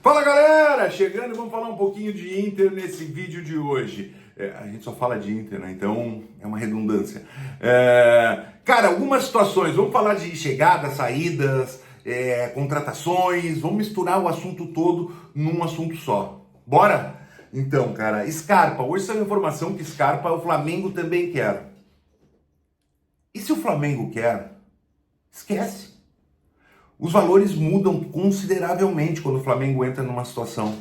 Fala galera, chegando e vamos falar um pouquinho de Inter nesse vídeo de hoje. A gente só fala de Inter, né? Então é uma redundância. Cara, algumas situações, vamos falar de chegadas, saídas, contratações, vamos misturar o assunto todo num assunto só. Bora? Então, cara, Scarpa, hoje saiu a informação que Scarpa o Flamengo também quer. E se o Flamengo quer, esquece. Os valores mudam consideravelmente quando o Flamengo entra numa situação.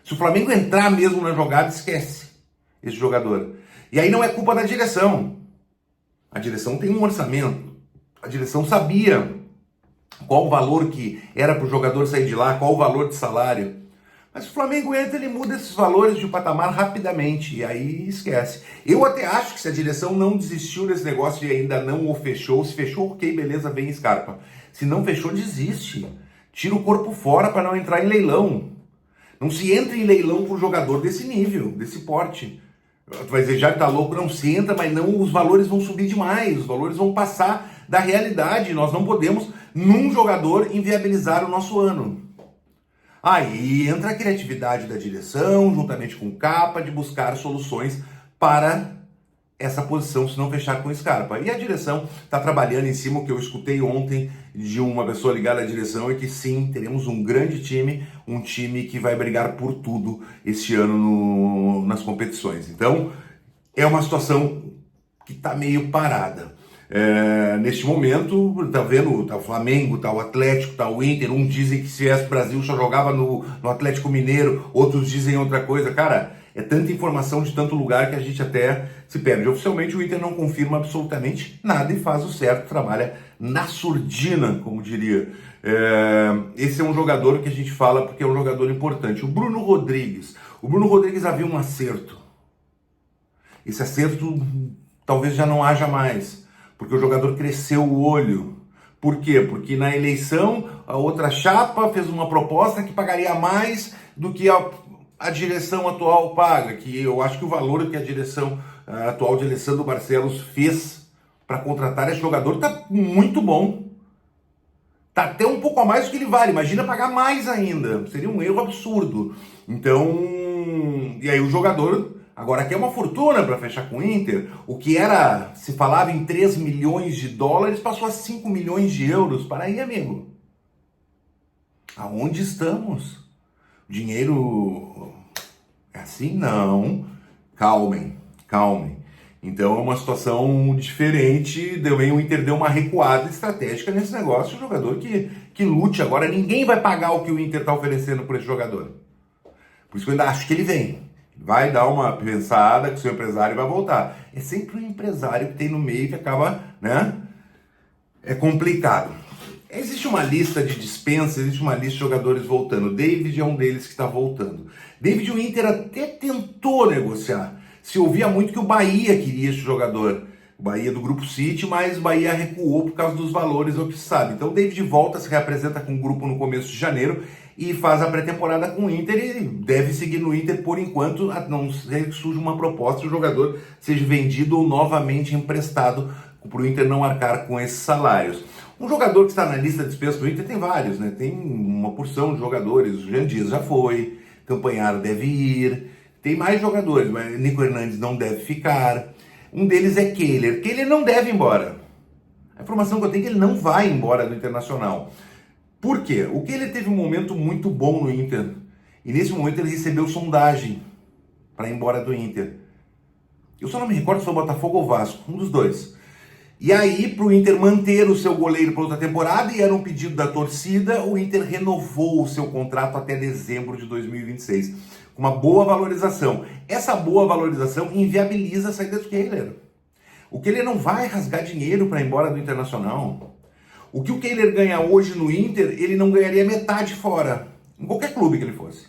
Se o Flamengo entrar mesmo na jogada, esquece esse jogador. E aí não é culpa da direção. A direção tem um orçamento. A direção sabia qual o valor que era para o jogador sair de lá, qual o valor de salário. Mas se o Flamengo entra, ele muda esses valores de patamar rapidamente, e aí esquece. Eu até acho que se a direção não desistiu desse negócio e ainda não o fechou, se fechou, ok, beleza, vem Scarpa. Se não fechou, desiste. Tira o corpo fora para não entrar em leilão. Não se entra em leilão por jogador desse nível, desse porte. Tu vai dizer, já tá louco, não se entra, mas não, os valores vão subir demais, os valores vão passar da realidade. Nós não podemos, num jogador, inviabilizar o nosso ano. Aí entra a criatividade da direção, juntamente com o Capa, de buscar soluções para essa posição, se não fechar com o Scarpa. E a direção está trabalhando em cima. O que eu escutei ontem de uma pessoa ligada à direção é que sim, teremos um grande time, um time que vai brigar por tudo este ano nas competições. Então, é uma situação que está meio parada. Neste momento, tá vendo, tá o Flamengo, tá o Atlético, tá o Inter, uns dizem que se viesse pro Brasil só jogava no Atlético Mineiro, outros dizem outra coisa. Cara, é tanta informação de tanto lugar que a gente até se perde. Oficialmente o Inter não confirma absolutamente nada e faz o certo, trabalha na surdina, como diria. Esse é um jogador que a gente fala porque é um jogador importante. O Bruno Rodrigues havia um acerto. Esse acerto talvez já não haja mais, porque o jogador cresceu o olho. Por quê? Porque na eleição a outra chapa fez uma proposta que pagaria mais do que a direção atual paga, que eu acho que o valor que a direção atual de Alessandro Barcelos fez para contratar esse jogador está muito bom. Está até um pouco a mais do que ele vale. Imagina pagar mais ainda. Seria um erro absurdo. Então, e aí o jogador agora quer uma fortuna para fechar com o Inter. O que era, se falava em 3 milhões de dólares, passou a 5 milhões de euros. Para aí, amigo. Aonde estamos? Dinheiro é assim? Não. Calmem. Então é uma situação diferente. O Inter deu uma recuada estratégica nesse negócio. O jogador que lute agora. Ninguém vai pagar o que o Inter está oferecendo por esse jogador. Por isso que eu ainda acho que ele vem. Vai dar uma pensada que o seu empresário vai voltar. É sempre um empresário que tem no meio que acaba, né? É complicado. Existe uma lista de dispensa, existe uma lista de jogadores voltando. David é um deles que está voltando. David, o Inter até tentou negociar. Se ouvia muito que o Bahia queria esse jogador. O Bahia do Grupo City, mas o Bahia recuou por causa dos valores, é o que se sabe. Então o David volta, se reapresenta com o grupo no começo de janeiro e faz a pré-temporada com o Inter e deve seguir no Inter por enquanto, a não ser que surja uma proposta e o jogador seja vendido ou novamente emprestado para o Inter não arcar com esses salários. Um jogador que está na lista de dispensa do Inter tem vários, né? Tem uma porção de jogadores. O Jean Dias já foi, Campanharo deve ir, tem mais jogadores, mas Nico Hernandes não deve ficar. Um deles é Kehler. Kehler não deve ir embora. A informação que eu tenho é que ele não vai embora do Internacional. Por quê? O Kehler teve um momento muito bom no Inter. E nesse momento ele recebeu sondagem para ir embora do Inter. Eu só não me recordo se foi o Botafogo ou o Vasco, um dos dois. E aí, para o Inter manter o seu goleiro para outra temporada, e era um pedido da torcida, o Inter renovou o seu contrato até dezembro de 2026, com uma boa valorização. Essa boa valorização inviabiliza a saída do Kehler. O Kehler não vai rasgar dinheiro para ir embora do Internacional. O que o Kehler ganha hoje no Inter, ele não ganharia metade fora, em qualquer clube que ele fosse.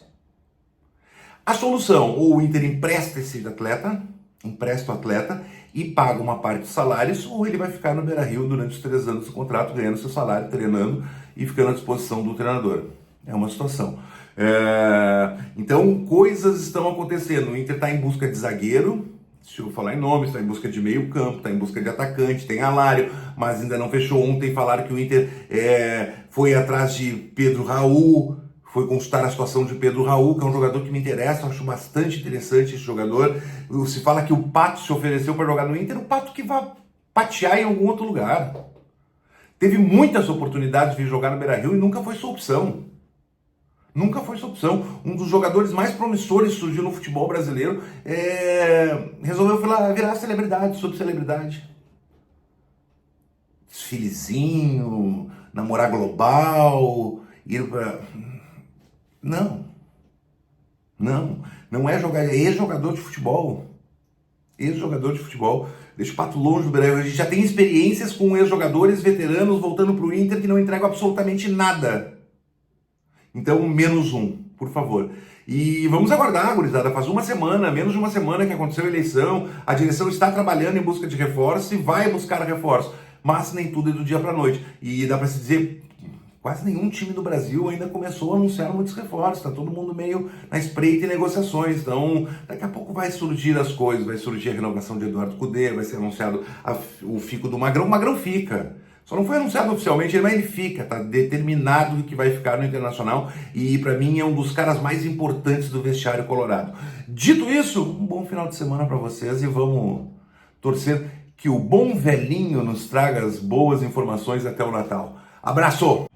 A solução, ou o Inter empresta o atleta e paga uma parte dos salários, ou ele vai ficar no Beira-Rio durante os 3 anos do contrato, ganhando seu salário, treinando e ficando à disposição do treinador. É uma situação. Então, coisas estão acontecendo. O Inter está em busca de zagueiro, deixa eu falar em nomes, está em busca de meio campo, está em busca de atacante, tem Alário, mas ainda não fechou. Ontem falaram que o Inter foi atrás de Pedro Raul, foi consultar a situação de Pedro Raul, que é um jogador que me interessa, eu acho bastante interessante esse jogador. Se fala que o Pato se ofereceu para jogar no Inter, o Pato que vai patear em algum outro lugar. Teve muitas oportunidades de vir jogar no Beira-Rio e nunca foi sua opção. Nunca foi sua opção. Um dos jogadores mais promissores surgiu no futebol brasileiro, resolveu virar celebridade, subcelebridade. Desfilezinho, namorar global, ir pra... Não é jogar, é ex-jogador de futebol. Ex-jogador de futebol. Deixa o Pato longe do Beira-Rio. A gente já tem experiências com ex-jogadores veteranos voltando pro Inter que não entregam absolutamente nada. Então, menos um, por favor. E vamos aguardar, gurizada. Faz uma semana, menos de uma semana que aconteceu a eleição. A direção está trabalhando em busca de reforço e vai buscar reforço. Mas nem tudo é do dia para a noite. E dá para se dizer, quase nenhum time do Brasil ainda começou a anunciar muitos reforços. Está todo mundo meio na espreita e negociações. Então, daqui a pouco vai surgir as coisas. Vai surgir a renovação de Eduardo Cudê, vai ser anunciado o fico do Magrão. O Magrão fica. Só não foi anunciado oficialmente, mas ele fica. Está determinado que vai ficar no Internacional. E para mim é um dos caras mais importantes do vestiário colorado. Dito isso, um bom final de semana para vocês e vamos torcer que o bom velhinho nos traga as boas informações até o Natal. Abraço!